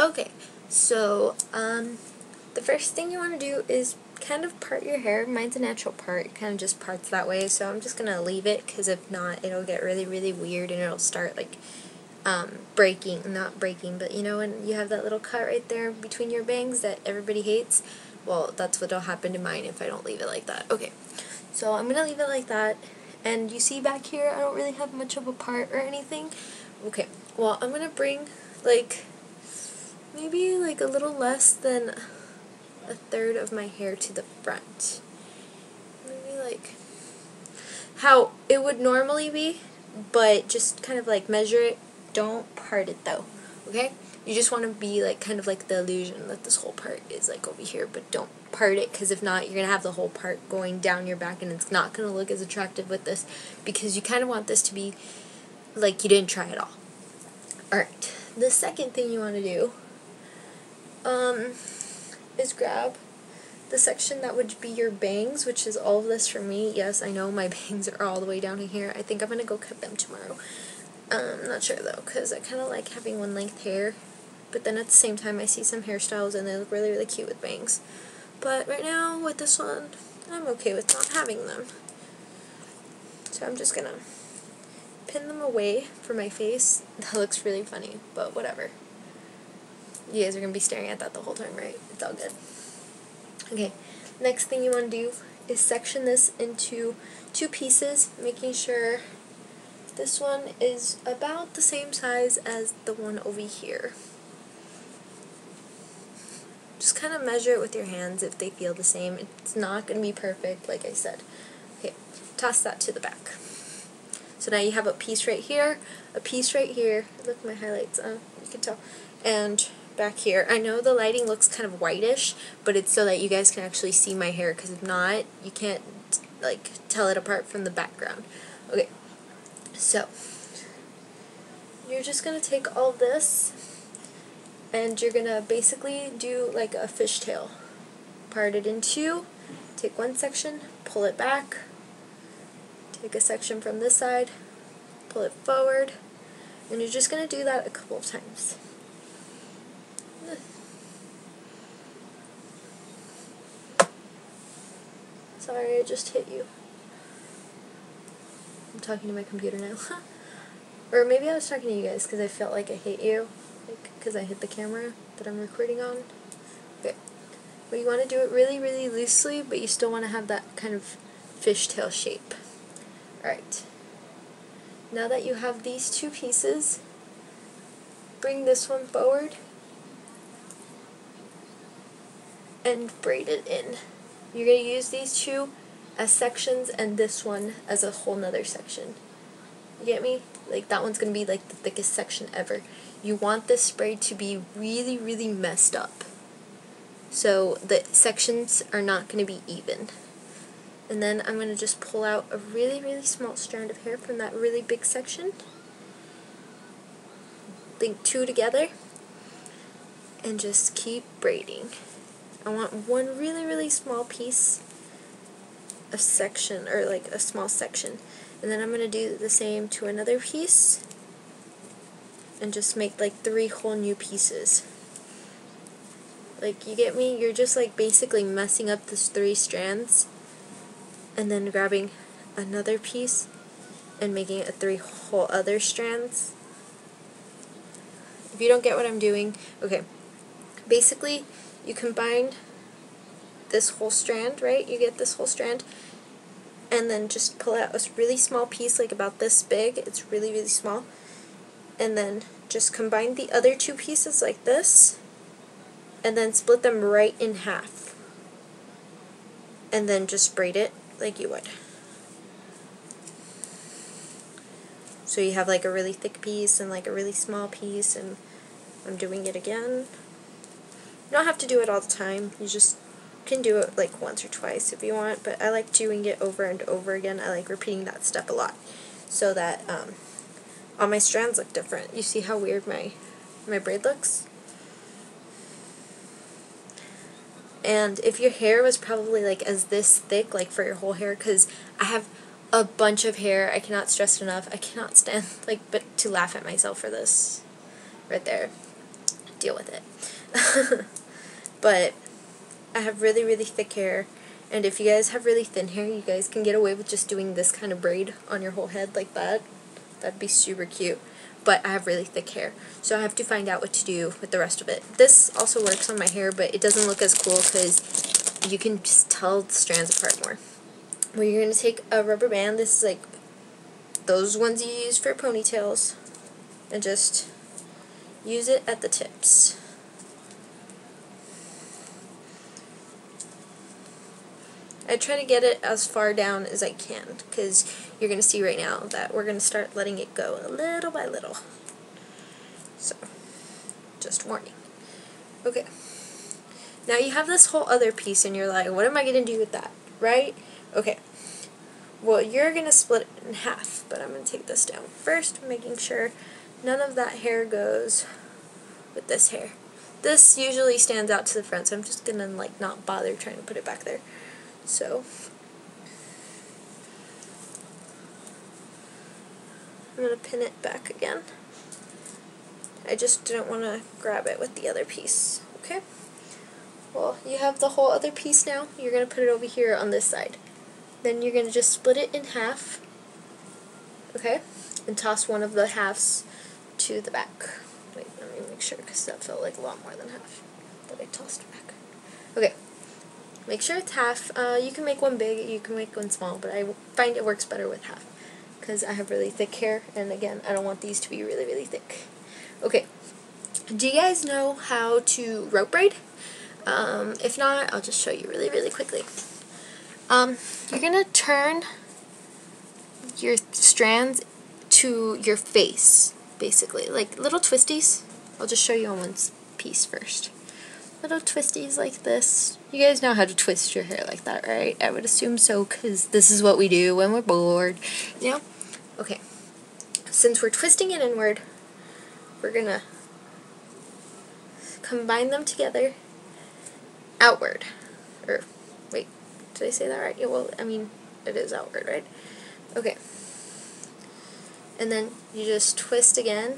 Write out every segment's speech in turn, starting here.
Okay, so the first thing you want to do is kind of part your hair. Mine's a natural part, it kind of just parts that way, so I'm just going to leave it, because if not, it'll get really, really weird, and it'll start, like, breaking, not breaking, but you know when you have that little cut right there between your bangs that everybody hates? Well, that's what'll happen to mine if I don't leave it like that. Okay, so I'm going to leave it like that, and you see back here, I don't really have much of a part or anything. Okay, well, I'm going to bring, like, maybe like a little less than a third of my hair to the front. Maybe like how it would normally be, but just kind of like measure it. Don't part it though, okay? You just want to be like kind of like the illusion that this whole part is like over here, but don't part it, because if not, you're going to have the whole part going down your back, and it's not going to look as attractive with this, because you kind of want this to be like you didn't try it all. Alright, the second thing you want to do is grab the section that would be your bangs, which is all of this for me. Yes, I know my bangs are all the way down in here. I think I'm going to go cut them tomorrow. I'm not sure though, because I kind of like having one length hair, but then at the same time I see some hairstyles and they look really, really cute with bangs. But right now, with this one, I'm okay with not having them. So I'm just going to pin them away from my face. That looks really funny, but whatever. You guys are going to be staring at that the whole time, right? It's all good. Okay, next thing you want to do is section this into 2 pieces, making sure this one is about the same size as the one over here. Just kind of measure it with your hands if they feel the same. It's not going to be perfect, like I said. Okay, toss that to the back. So now you have a piece right here, a piece right here. Look at my highlights, you can tell. And back here. I know the lighting looks kind of whitish, but it's so that you guys can actually see my hair, because if not, you can't like tell it apart from the background. Okay, so you're just going to take all this, and you're going to basically do like a fishtail. Part it in 2, take one section, pull it back, take a section from this side, pull it forward, and you're just going to do that a couple of times. Sorry, I just hit you. I'm talking to my computer now. Or maybe I was talking to you guys because I felt like I hit you, like because I hit the camera that I'm recording on. Okay. But you want to do it really, really loosely, but you still want to have that kind of fishtail shape. Alright. Now that you have these 2 pieces, bring this one forward and braid it in. You're going to use these 2 as sections and this one as a whole nother section. You get me? Like that one's going to be like the thickest section ever. You want this braid to be really, really messed up. So the sections are not going to be even. And then I'm going to just pull out a really, really small strand of hair from that really big section. Link 2 together. And just keep braiding. I want one really, really small piece of section, or like a small section. And then I'm going to do the same to another piece. And just make like 3 whole new pieces. Like, you get me? You're just like basically messing up this 3 strands. And then grabbing another piece and making it 3 whole other strands. If you don't get what I'm doing, okay. Basically, you combine this whole strand, right? You get this whole strand, and then just pull out a really small piece, like about this big. It's really, really small. And then just combine the other 2 pieces like this, and then split them right in half. And then just braid it like you would. So you have like a really thick piece and like a really small piece, and I'm doing it again. You don't have to do it all the time. You just can do it like once or twice if you want, but I like doing it over and over again. I like repeating that step a lot so that all my strands look different. You see how weird my braid looks? And if your hair was probably like as this thick, like for your whole hair, because I have a bunch of hair, I cannot stress it enough. I cannot stand but to laugh at myself for this right there. Deal with it. But I have really, really thick hair, and if you guys have really thin hair, you guys can get away with just doing this kind of braid on your whole head like that. That'd be super cute. But I have really thick hair, so I have to find out what to do with the rest of it. This also works on my hair, but it doesn't look as cool because you can just tell the strands apart more. Well, you're going to take a rubber band. This is like those ones you use for ponytails, and just use it at the tips. I try to get it as far down as I can, because you're going to see right now that we're going to start letting it go little by little. So, just warning. Okay. Now you have this whole other piece and you're like, what am I going to do with that, right? Okay. Well, you're going to split it in half, but I'm going to take this down first, making sure none of that hair goes with this hair. This usually stands out to the front, so I'm just going to like not bother trying to put it back there. So, I'm going to pin it back again. I just didn't want to grab it with the other piece, okay? Well, you have the whole other piece now. You're going to put it over here on this side. Then you're going to just split it in half, okay? And toss one of the halves to the back. Wait, let me make sure, because that felt like a lot more than half that I tossed it back. Okay. Make sure it's half. You can make one big, you can make one small, but I find it works better with half because I have really thick hair, and again, I don't want these to be really, really thick. Okay, do you guys know how to rope braid? If not, I'll just show you really, really quickly. You're going to turn your strands to your face, basically, like little twisties. I'll just show you on one piece first. Little twisties like this. You guys know how to twist your hair like that, right? I would assume so, because this is what we do when we're bored. You know? Okay. Since we're twisting it inward, we're gonna combine them together outward. Or, wait, did I say that right? Yeah, well, I mean, it is outward, right? Okay. And then you just twist again,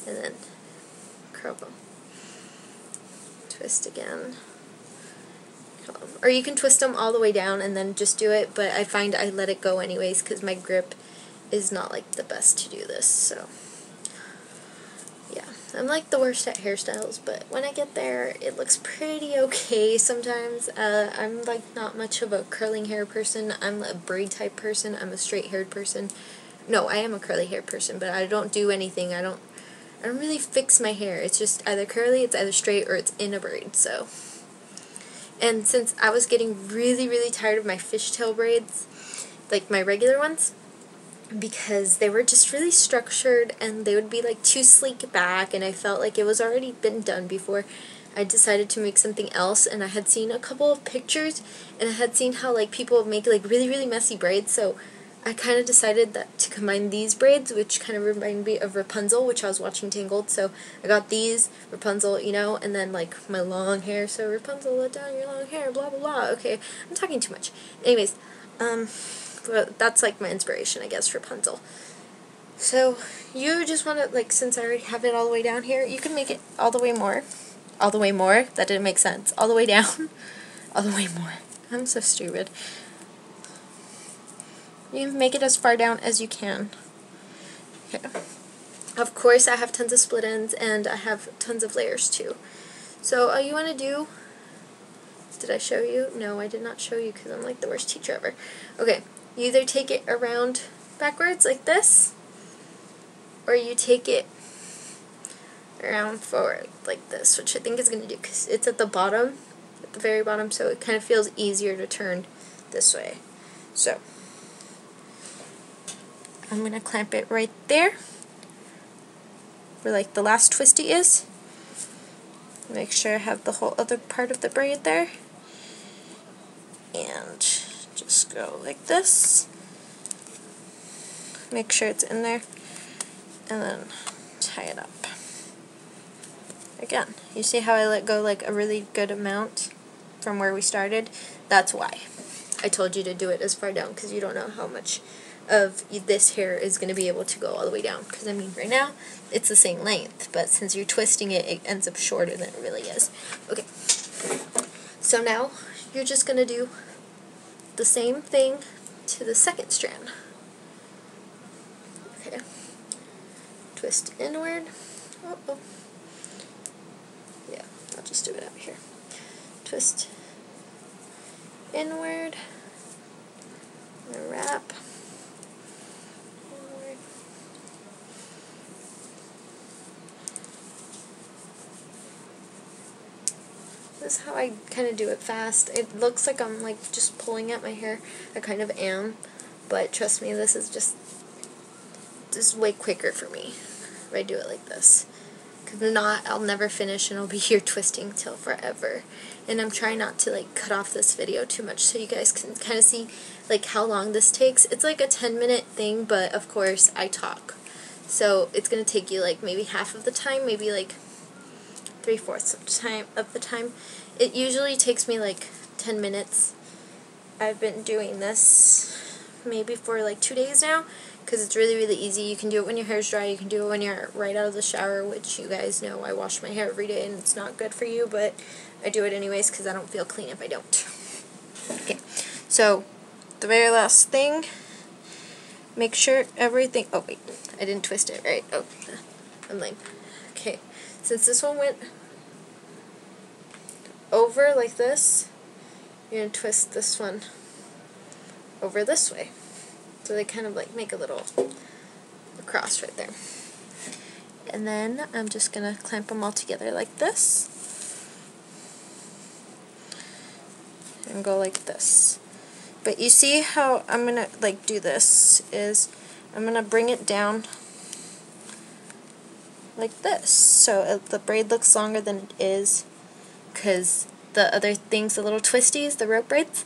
and then curl them. Twist again. Or you can twist them all the way down and then just do it, but I find I let it go anyways because my grip is not like the best to do this, so yeah. I'm like the worst at hairstyles, but when I get there, it looks pretty okay sometimes. I'm like not much of a curling hair person. I'm a braid type person. I'm a straight haired person. No, I am a curly hair person, but I don't do anything. I don't really fix my hair. It's just either curly, it's either straight, or it's in a braid, so. And since I was getting really, really tired of my fishtail braids, like my regular ones, because they were just really structured and they would be like too sleek back, and I felt like it was already been done before, I decided to make something else. And I had seen a couple of pictures, and I had seen how like people make like really, really messy braids, so I kind of decided that to combine these braids, which kind of remind me of Rapunzel, which I was watching Tangled, so I got these, Rapunzel, you know, and then like my long hair, so Rapunzel, let down your long hair, blah blah blah. Okay, I'm talking too much. Anyways, but that's like my inspiration, I guess, for Rapunzel. So you just want to, like, since I already have it all the way down here, you can make it all the way more. All the way more? That didn't make sense. All the way down. All the way more. I'm so stupid. You make it as far down as you can. Okay. Of course, I have tons of split ends, and I have tons of layers too. So all you want to do, did I show you? No, I did not show you because I'm like the worst teacher ever. Okay, you either take it around backwards like this, or you take it around forward like this, which I think is going to do, because it's at the bottom, at the very bottom, so it kind of feels easier to turn this way. So I'm going to clamp it right there, where like the last twisty is. Make sure I have the whole other part of the braid there. And just go like this. Make sure it's in there. And then tie it up. Again, you see how I let go like a really good amount from where we started? That's why. I told you to do it as far down because you don't know how much of this hair is going to be able to go all the way down. Because, I mean, right now, it's the same length, but since you're twisting it, it ends up shorter than it really is. Okay, so now you're just going to do the same thing to the second strand. Okay, twist inward. Oh. Yeah, I'll just do it out here. Twist inward, and wrap. Inward. This is how I kind of do it fast. It looks like I'm like just pulling at my hair. I kind of am, but trust me, this is way quicker for me if I do it like this. Because if not, I'll never finish and I'll be here twisting till forever. And I'm trying not to like cut off this video too much so you guys can kind of see like how long this takes. It's like a 10-minute thing, but of course I talk. So it's going to take you like maybe half of the time, maybe like 3/4 of the time. It usually takes me like 10 minutes. I've been doing this maybe for like 2 days now because it's really, really easy. You can do it when your hair's dry. You can do it when you're right out of the shower, which you guys know I wash my hair every day and it's not good for you, but I do it anyways because I don't feel clean if I don't. Okay, so the very last thing, make sure everything, oh wait, I didn't twist it right. Oh, I'm lame. Okay, since this one went over like this, you're going to twist this one over this way. So they kind of like make a little cross right there. And then I'm just going to clamp them all together like this. And go like this. But you see how I'm going to like do this is I'm going to bring it down like this. So the braid looks longer than it is because the other things, the little twisties, the rope braids,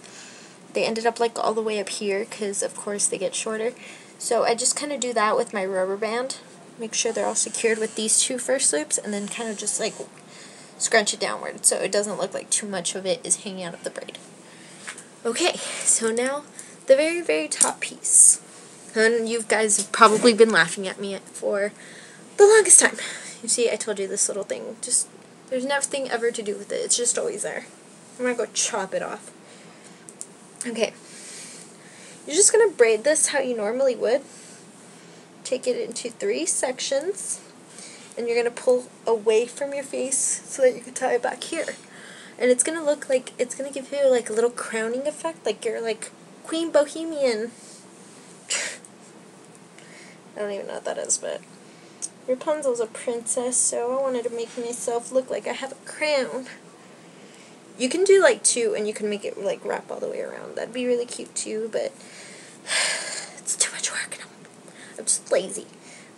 they ended up like all the way up here because of course they get shorter. So I just kind of do that with my rubber band. Make sure they're all secured with these two first loops and then kind of just like scrunch it downward so it doesn't look like too much of it is hanging out of the braid. Okay, so now the very, very top piece. And you guys have probably been laughing at me for the longest time. You see, I told you this little thing, just, there's nothing ever to do with it. It's just always there. I'm going to go chop it off. Okay, you're just going to braid this how you normally would. Take it into 3 sections, and you're going to pull away from your face so that you can tie it back here. And it's going to look like, it's going to give you like a little crowning effect, like you're like Queen Bohemian. I don't even know what that is, but Rapunzel's a princess, so I wanted to make myself look like I have a crown. You can do like 2 and you can make it like wrap all the way around. That'd be really cute too, but it's too much work and I'm just lazy.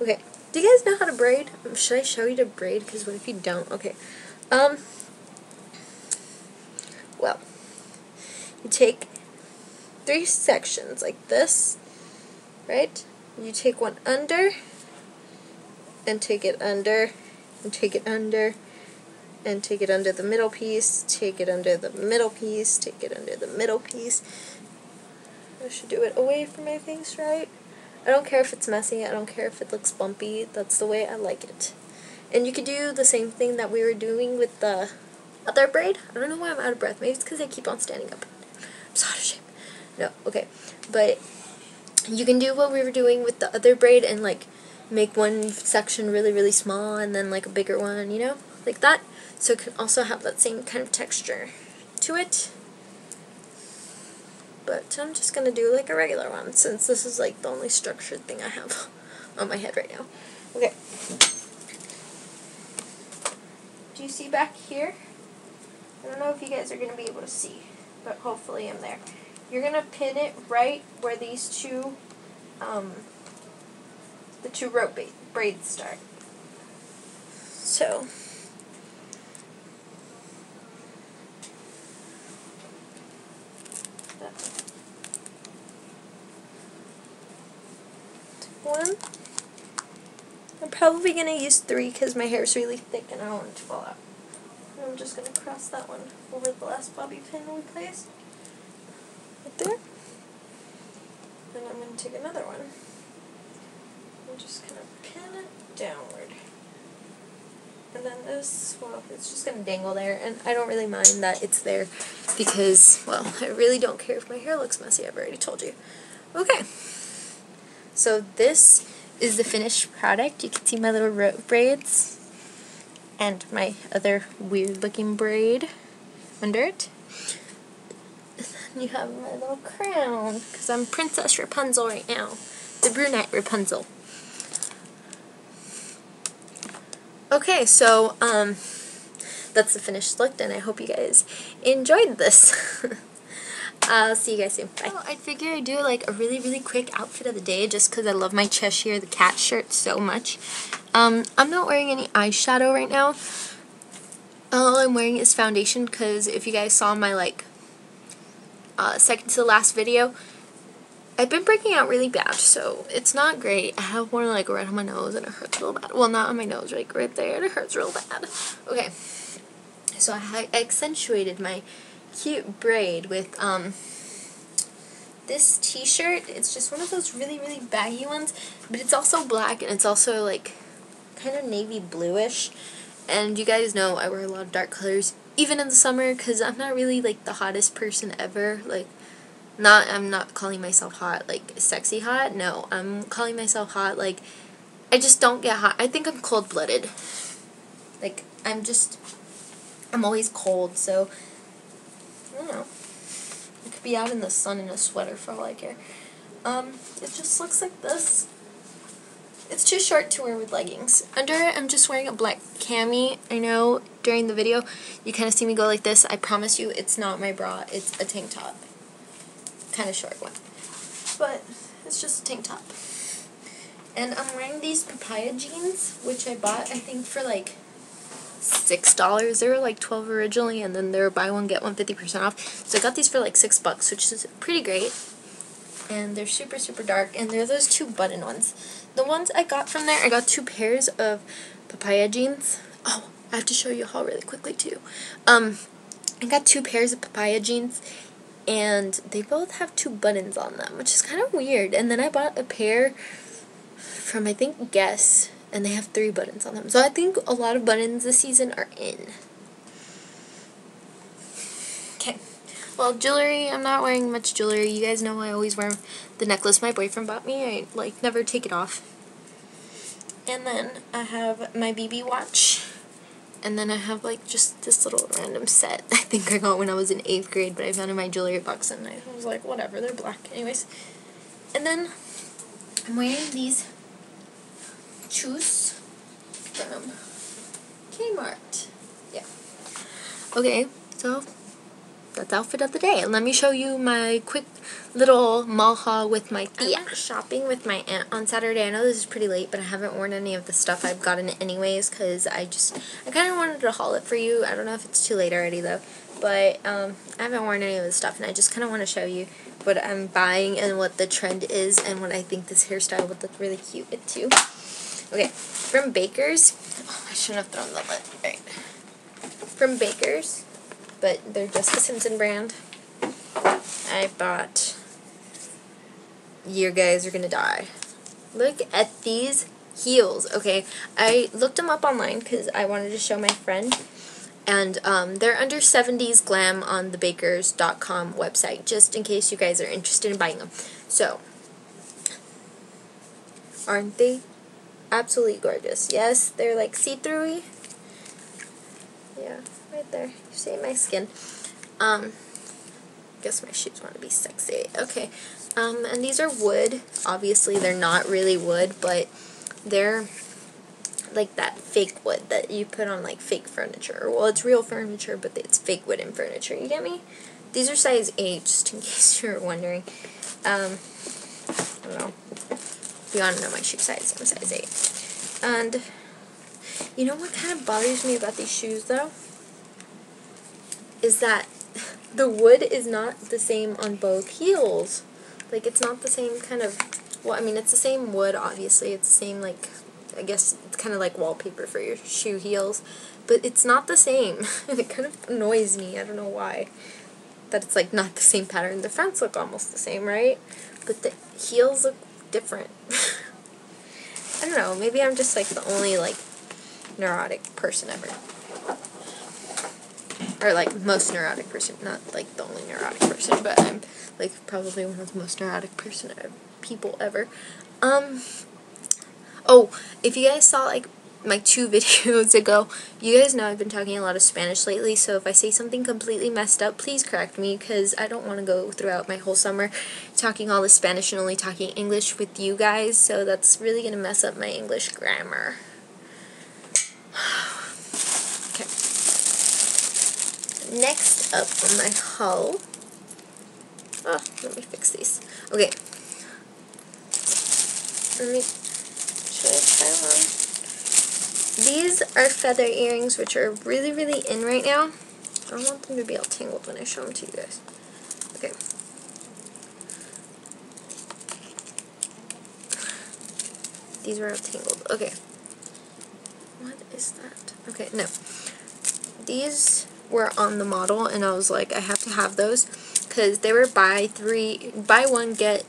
Okay, do you guys know how to braid? Should I show you to braid? Because what if you don't? Okay, well, you take 3 sections like this, right? You take one under, and take it under, and take it under, and take it under the middle piece, take it under the middle piece, take it under the middle piece. I should do it away from my face, right? I don't care if it's messy, I don't care if it looks bumpy, that's the way I like it. And you could do the same thing that we were doing with the other braid. I don't know why I'm out of breath, maybe it's because I keep on standing up. I'm so out of shape. No, okay, but you can do what we were doing with the other braid and like make one section really, really small and then like a bigger one, you know, like that. So it can also have that same kind of texture to it. But I'm just going to do like a regular one since this is like the only structured thing I have on my head right now. Okay. Do you see back here? I don't know if you guys are going to be able to see, but hopefully I'm there. You're going to pin it right where these two, the 2 rope braids start. So, one. I'm probably going to use 3 because my hair is really thick and I don't want it to fall out. And I'm just going to cross that one over the last bobby pin we placed. Like there. And I'm going to take another one. I'm just going to pin it downward. And then this, well, it's just going to dangle there, and I don't really mind that it's there because, well, I really don't care if my hair looks messy, I've already told you. Okay, so this is the finished product. You can see my little braids and my other weird looking braid under it. And then you have my little crown, because I'm Princess Rapunzel right now, the brunette Rapunzel. Okay, so, that's the finished look, and I hope you guys enjoyed this. I'll see you guys soon. Bye. So I figure I'd do like a really, really quick outfit of the day just because I love my Cheshire the Cat shirt so much. I'm not wearing any eyeshadow right now. All I'm wearing is foundation because if you guys saw my like second to the last video, I've been breaking out really bad, so it's not great. I have one like right on my nose and it hurts real bad. Well, not on my nose, like right there, and it hurts real bad. Okay, so I accentuated my cute braid with this t-shirt. It's just one of those really, really baggy ones, but it's also black and it's also like kind of navy bluish. And you guys know I wear a lot of dark colors, even in the summer, because I'm not really like the hottest person ever. Like, I'm not calling myself hot, like sexy hot. No, I'm calling myself hot like I just don't get hot. I think I'm cold-blooded. Like, I'm always cold, so I don't know. I could be out in the sun in a sweater for all I care. It just looks like this. It's too short to wear with leggings. Under it, I'm just wearing a black cami. I know during the video you kind of see me go like this. I promise you it's not my bra. It's a tank top. Kind of short one. But it's just a tank top. And I'm wearing these papaya jeans, which I bought, I think, for like $6. They were like $12 originally, and then they were buy one get one 50% off. So I got these for like $6, which is pretty great. And they're super, super dark, and they're those two button ones. The ones I got from there, I got 2 pairs of papaya jeans. Oh, I have to show you a haul really quickly too. I got 2 pairs of papaya jeans, and they both have 2 buttons on them, which is kind of weird. And then I bought a pair from, I think, Guess, and they have 3 buttons on them. So I think a lot of buttons this season are in. Okay. Well, jewelry, I'm not wearing much jewelry. You guys know I always wear the necklace my boyfriend bought me. I, like, never take it off. And then I have my BB watch. And then I have, like, just this little random set I think I got when I was in 8th grade, but I found in my jewelry box, and I was like, whatever, they're black. Anyways. And then I'm wearing these shoes from Kmart. Yeah. Okay, so that's outfit of the day. And let me show you my quick little mall haul with my tia. I went shopping with my aunt on Saturday. I know this is pretty late, but I haven't worn any of the stuff I've gotten anyways, because I kind of wanted to haul it for you. I don't know if it's too late already though, but I haven't worn any of the stuff, and I just kind of want to show you what I'm buying and what the trend is and what I think this hairstyle would look really cute with too. Okay, from Baker's. Oh, I shouldn't have thrown the lid. Right. From Baker's, but they're Jessica Simpson brand. I bought, you guys are gonna die. Look at these heels. Okay, I looked them up online because I wanted to show my friend, and they're under 70s glam on the bakers.com website, just in case you guys are interested in buying them. So, aren't they absolutely gorgeous? Yes, they're like see-through-y. Yeah, right there. You see my skin. Guess my shoes want to be sexy. Okay, and these are wood. Obviously, they're not really wood, but they're like that fake wood that you put on like fake furniture. Well, it's real furniture, but it's fake wooden furniture. You get me? These are size 8, just in case you're wondering. I don't know. If you want to know my shoe size, I'm size 8. And you know what kind of bothers me about these shoes, though? Is that the wood is not the same on both heels. Like, it's not the same kind of, well, I mean, it's the same wood, obviously. It's the same, like, I guess it's kind of like wallpaper for your shoe heels. But it's not the same. It kind of annoys me. I don't know why. that it's like not the same pattern. The fronts look almost the same, right? But the heels look different. I don't know, maybe I'm just like the only like neurotic person ever. Or like most neurotic person, not like the only neurotic person, but I'm like probably one of the most neurotic people ever. Oh, if you guys saw like my 2 videos ago, you guys know I've been talking a lot of Spanish lately, so if I say something completely messed up, please correct me, because I don't want to go throughout my whole summer talking all the Spanish and only talking English with you guys, so that's really going to mess up my English grammar. Okay. Next up on my haul, let me fix these. Okay. Should I try them on? These are feather earrings, which are really, really in right now. I don't want them to be all tangled when I show them to you guys. Okay. These were all tangled. Okay. What is that? Okay, no. These were on the model, and I was like, I have to have those, because they were buy 2 get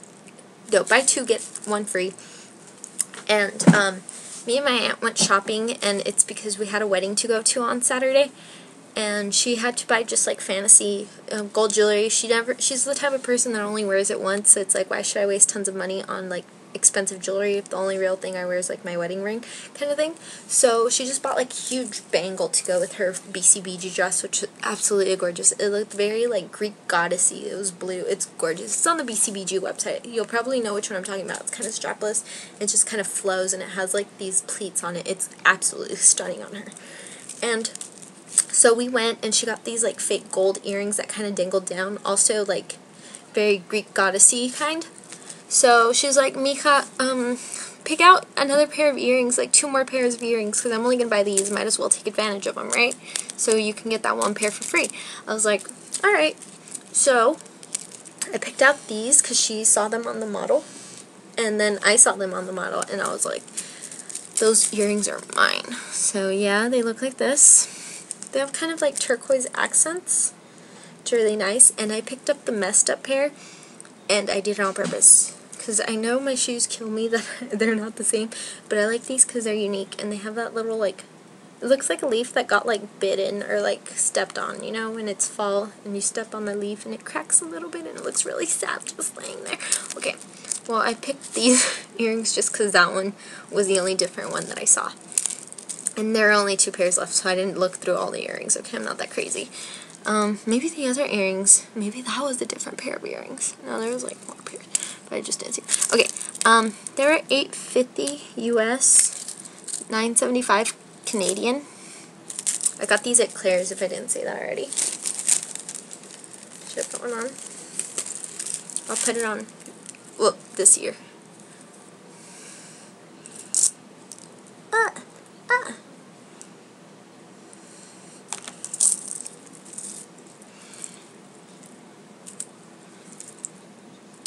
1 free. And, me and my aunt went shopping, and it's because we had a wedding to go to on Saturday, and she had to buy just like fancy gold jewelry. She's the type of person that only wears it once, so it's like, why should I waste tons of money on like expensive jewelry if the only real thing I wear is like my wedding ring kind of thing. So she just bought like a huge bangle to go with her BCBG dress, which was absolutely gorgeous. It looked very like Greek goddessy. It was blue. It's gorgeous. It's on the BCBG website. You'll probably know which one I'm talking about. It's kind of strapless. It just kind of flows, and it has like these pleats on it. It's absolutely stunning on her. And so we went, and she got these like fake gold earrings that kind of dangled down, also like very Greek goddessy kind. So she was like, Mika, pick out another pair of earrings, like 2 more pairs of earrings, because I'm only going to buy these. Might as well take advantage of them, right? So you can get that 1 pair for free. I was like, alright. So I picked out these because she saw them on the model, and then I saw them on the model, and I was like, those earrings are mine. So yeah, they look like this. They have kind of like turquoise accents. It's really nice. And I picked up the messed up pair, and I did it on purpose, because I know my shoes kill me that they're not the same, but I like these because they're unique, and they have that little like, it looks like a leaf that got like bitten or like stepped on, you know, when it's fall and you step on the leaf and it cracks a little bit and it looks really sad just laying there. Okay, well, I picked these earrings just because that one was the only different one that I saw. And there are only 2 pairs left, so I didn't look through all the earrings. Okay, I'm not that crazy. Maybe the other earrings, maybe that was a different pair of earrings. No, there was like more pairs, but I just didn't see. Okay, they were $8.50 US, $9.75 Canadian. I got these at Claire's, if I didn't say that already. Should I put one on? I'll put it on, well, this year.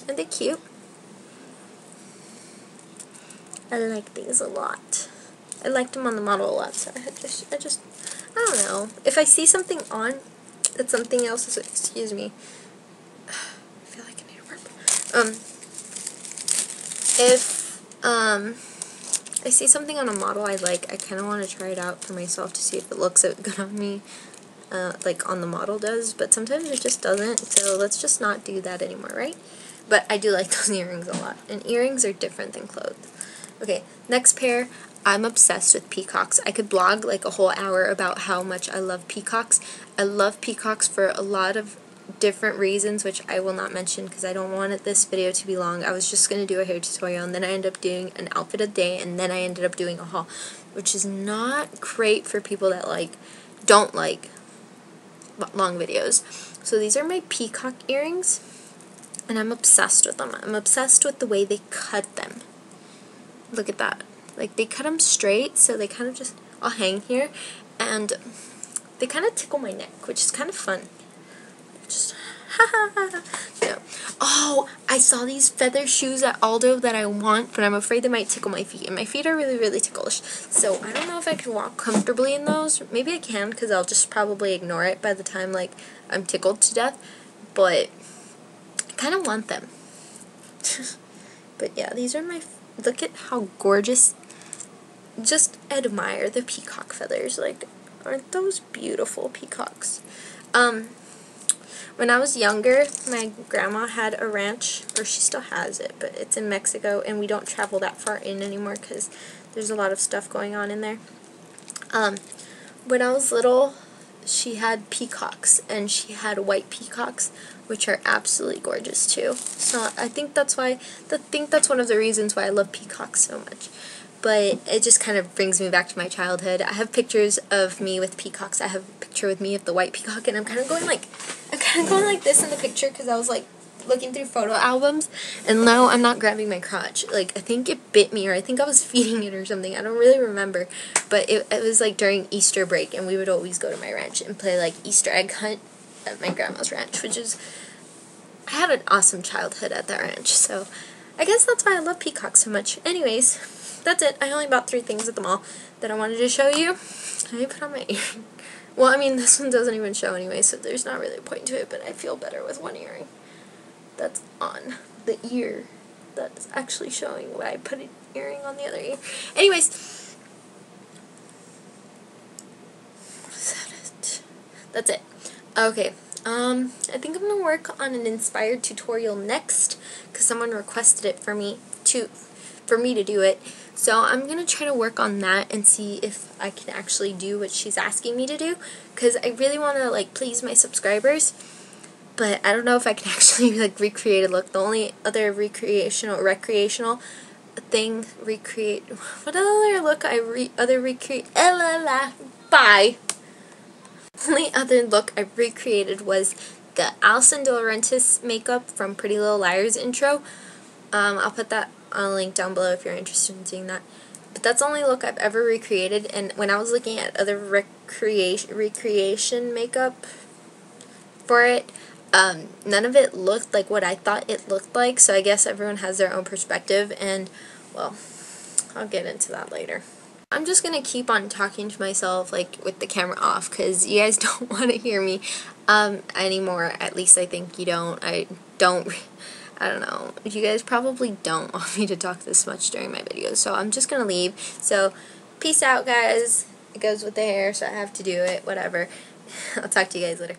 Aren't they cute? I like these a lot. I liked them on the model a lot, so I don't know. If I see something on that something else is, excuse me. I feel like I need a burp. If I see something on a model I like, I kind of want to try it out for myself to see if it looks good on me, like on the model does, but sometimes it just doesn't, so let's just not do that anymore, right? But I do like those earrings a lot, and earrings are different than clothes. Okay, next pair. I'm obsessed with peacocks. I could blog like a whole hour about how much I love peacocks. I love peacocks for a lot of different reasons, which I will not mention because I don't want this video to be long. I was just going to do a hair tutorial, and then I ended up doing an outfit a day, and then I ended up doing a haul, which is not great for people that don't like long videos. So these are my peacock earrings, and I'm obsessed with them. I'm obsessed with the way they cut them. Look at that. Like, they cut them straight, so they kind of just all hang here, and they kind of tickle my neck, which is kind of fun. Just, ha ha ha. No. Oh, I saw these feather shoes at Aldo that I want, but I'm afraid they might tickle my feet, and my feet are really, really ticklish. So I don't know if I can walk comfortably in those. Maybe I can, because I'll just probably ignore it by the time, like, I'm tickled to death. but I kind of want them. But yeah, these are my, look at how gorgeous. Just admire the peacock feathers. Like, aren't those beautiful peacocks? When I was younger, my grandma had a ranch, or she still has it, but it's in Mexico, and we don't travel that far in anymore because there's a lot of stuff going on in there. When I was little, she had peacocks, and she had white peacocks, which are absolutely gorgeous too. So I think that's one of the reasons why I love peacocks so much. But it just kind of brings me back to my childhood. I have pictures of me with peacocks. I have a picture with me of the white peacock, and I'm kind of going like this in the picture because I was like looking through photo albums, and no, I'm not grabbing my crotch. Like, I think it bit me, or I think I was feeding it or something. I don't really remember, but it was like during Easter break, and we would always go to my ranch and play like Easter egg hunt at my grandma's ranch, I had an awesome childhood at that ranch, so I guess that's why I love peacocks so much. Anyways, that's it. I only bought 3 things at the mall that I wanted to show you. Let me put on my earring. Well, I mean, this one doesn't even show anyway, so there's not really a point to it, but I feel better with one earring that's on the ear that's actually showing why I put an earring on the other ear. Anyways, is that it? That's it. Okay. I think I'm going to work on an inspired tutorial next because someone requested it for me to do it. So I'm going to try to work on that and see if I can actually do what she's asking me to do, because I really want to like please my subscribers, but I don't know if I can actually like recreate a look. The only other recreational thing what other look only other look I recreated was the Alison De Laurentiis makeup from Pretty Little Liars intro. I'll put that on a link down below if you're interested in seeing that. But that's the only look I've ever recreated, and when I was looking at other recreation makeup for it, none of it looked like what I thought it looked like, so I guess everyone has their own perspective, and, well, I'll get into that later. I'm just going to keep on talking to myself, like, with the camera off, because you guys don't want to hear me anymore. At least I think you don't. I don't know. You guys probably don't want me to talk this much during my videos, so I'm just going to leave. So, peace out, guys. It goes with the hair, so I have to do it. Whatever. I'll talk to you guys later.